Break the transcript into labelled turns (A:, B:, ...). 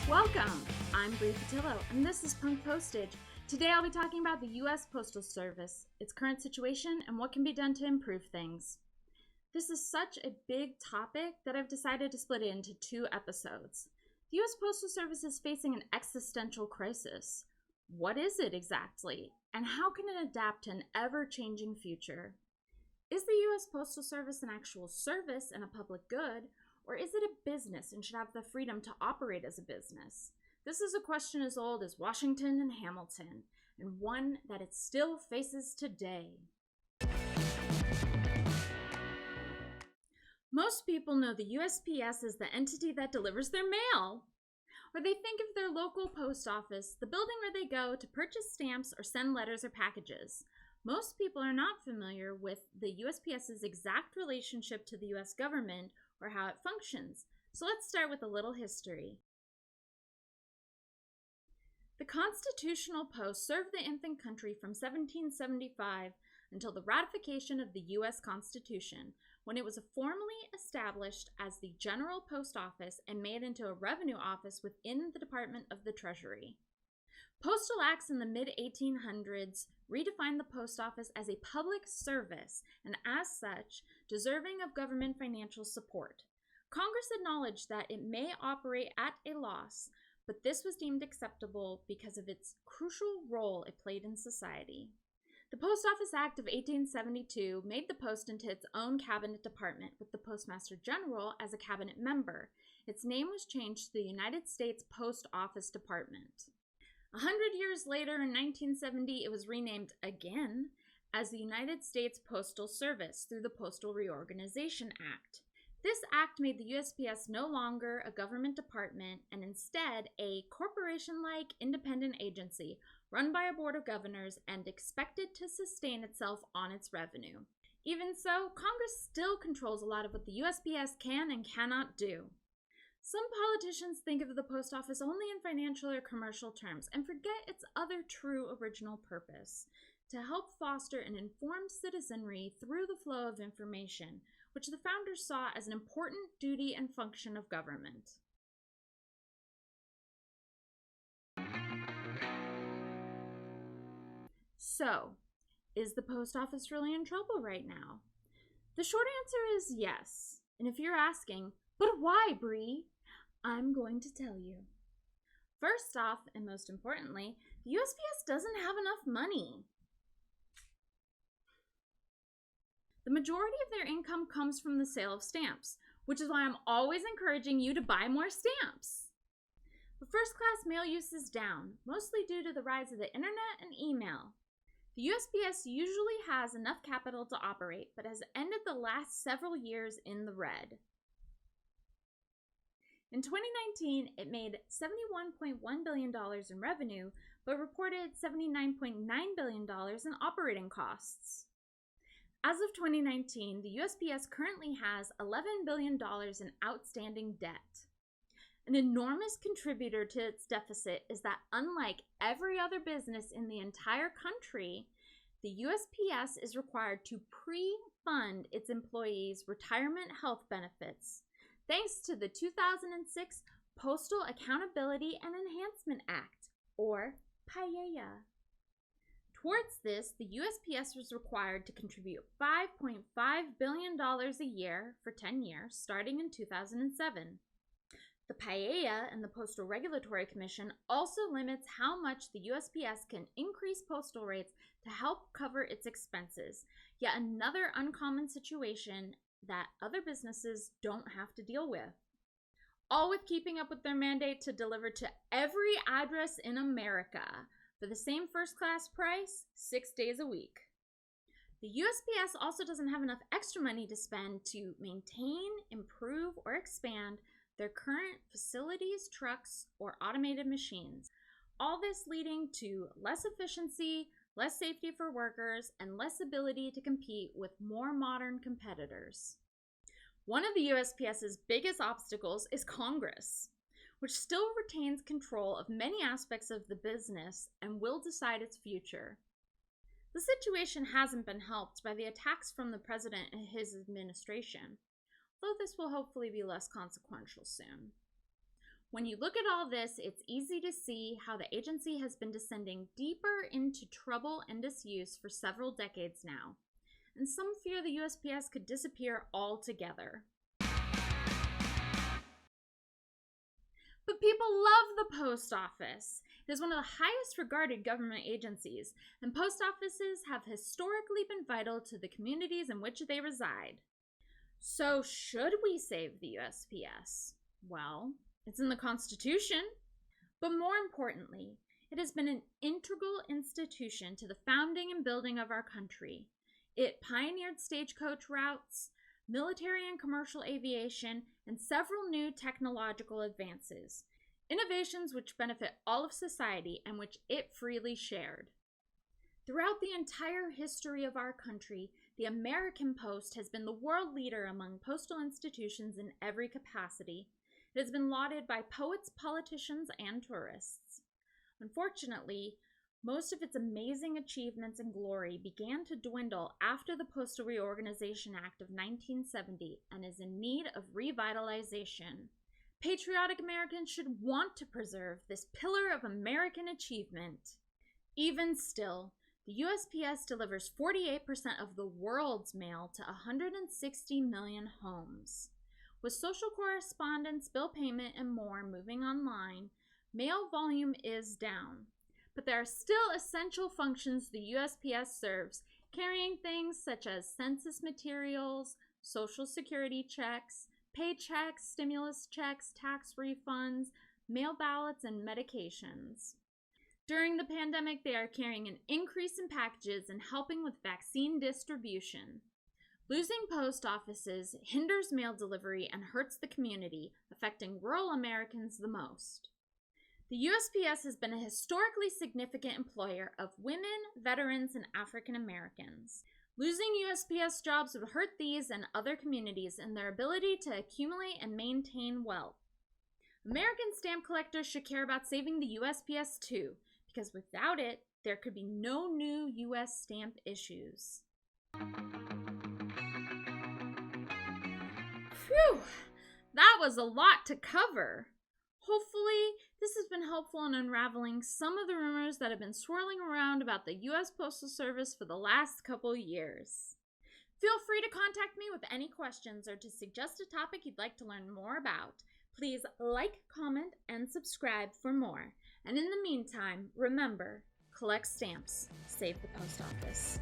A: Welcome! I'm Bree Patillo, and this is Punk Postage. Today I'll be talking about the U.S. Postal Service, its current situation, and what can be done to improve things. This is such a big topic that I've decided to split it into 2 episodes. The U.S. Postal Service is facing an existential crisis. What is it exactly, and how can it adapt to an ever-changing future? Is the U.S. Postal Service an actual service and a public good, or is it a business and should have the freedom to operate as a business? This is a question as old as Washington and Hamilton, and one that it still faces today. Most people know the USPS as the entity that delivers their mail, or they think of their local post office, the building where they go to purchase stamps or send letters or packages. Most people are not familiar with the USPS's exact relationship to the U.S. government or how it functions. So let's start with a little history. The Constitutional Post served the infant country from 1775 until the ratification of the U.S. Constitution, when it was formally established as the General Post Office and made into a revenue office within the Department of the Treasury. Postal acts in the mid-1800s redefined the post office as a public service and, as such, deserving of government financial support. Congress acknowledged that it may operate at a loss, but this was deemed acceptable because of its crucial role it played in society. The Post Office Act of 1872 made the post into its own cabinet department, with the Postmaster General as a cabinet member. Its name was changed to the United States Post Office Department. 100 years later, in 1970, it was renamed again as the United States Postal Service through the Postal Reorganization Act. This act made the USPS no longer a government department and instead a corporation-like independent agency run by a board of governors and expected to sustain itself on its revenue. Even so, Congress still controls a lot of what the USPS can and cannot do. Some politicians think of the post office only in financial or commercial terms and forget its other true original purpose: to help foster an informed citizenry through the flow of information, which the founders saw as an important duty and function of government. So, is the post office really in trouble right now? The short answer is yes. And if you're asking, but why, Bree? I'm going to tell you. First off, and most importantly, the USPS doesn't have enough money. The majority of their income comes from the sale of stamps, which is why I'm always encouraging you to buy more stamps. But first-class mail use is down, mostly due to the rise of the internet and email. The USPS usually has enough capital to operate, but has ended the last several years in the red. In 2019, it made $71.1 billion in revenue, but reported $79.9 billion in operating costs. As of 2019, the USPS currently has $11 billion in outstanding debt. An enormous contributor to its deficit is that, unlike every other business in the entire country, the USPS is required to pre-fund its employees' retirement health benefits, thanks to the 2006 Postal Accountability and Enhancement Act, or PAEA. Towards this, the USPS was required to contribute $5.5 billion a year for 10 years, starting in 2007. The PAEA and the Postal Regulatory Commission also limits how much the USPS can increase postal rates to help cover its expenses, yet another uncommon situation that other businesses don't have to deal with. All with keeping up with their mandate to deliver to every address in America for the same first-class price, 6 days a week. The USPS also doesn't have enough extra money to spend to maintain, improve, or expand their current facilities, trucks, or automated machines. All this leading to less efficiency, less safety for workers, and less ability to compete with more modern competitors. One of the USPS's biggest obstacles is Congress, which still retains control of many aspects of the business and will decide its future. The situation hasn't been helped by the attacks from the president and his administration, though this will hopefully be less consequential soon. When you look at all this, it's easy to see how the agency has been descending deeper into trouble and disuse for several decades now, and some fear the USPS could disappear altogether. But people love the post office. It is one of the highest regarded government agencies, and post offices have historically been vital to the communities in which they reside. So, should we save the USPS? Well, it's in the Constitution. But more importantly, it has been an integral institution to the founding and building of our country. It pioneered stagecoach routes, military and commercial aviation, and several new technological advances, innovations which benefit all of society and which it freely shared. Throughout the entire history of our country, the American Post has been the world leader among postal institutions in every capacity. It has been lauded by poets, politicians, and tourists. Unfortunately, most of its amazing achievements and glory began to dwindle after the Postal Reorganization Act of 1970 and is in need of revitalization. Patriotic Americans should want to preserve this pillar of American achievement. Even still, the USPS delivers 48% of the world's mail to 160 million homes. With social correspondence, bill payment, and more moving online, mail volume is down. But there are still essential functions the USPS serves, carrying things such as census materials, Social Security checks, paychecks, stimulus checks, tax refunds, mail ballots, and medications. During the pandemic, they are carrying an increase in packages and helping with vaccine distribution. Losing post offices hinders mail delivery and hurts the community, affecting rural Americans the most. The USPS has been a historically significant employer of women, veterans, and African Americans. Losing USPS jobs would hurt these and other communities in their ability to accumulate and maintain wealth. American stamp collectors should care about saving the USPS too, because without it, there could be no new U.S. stamp issues. Phew! That was a lot to cover. Hopefully, this has been helpful in unraveling some of the rumors that have been swirling around about the U.S. Postal Service for the last couple years. Feel free to contact me with any questions or to suggest a topic you'd like to learn more about. Please like, comment, and subscribe for more. And in the meantime, remember, collect stamps, save the post office.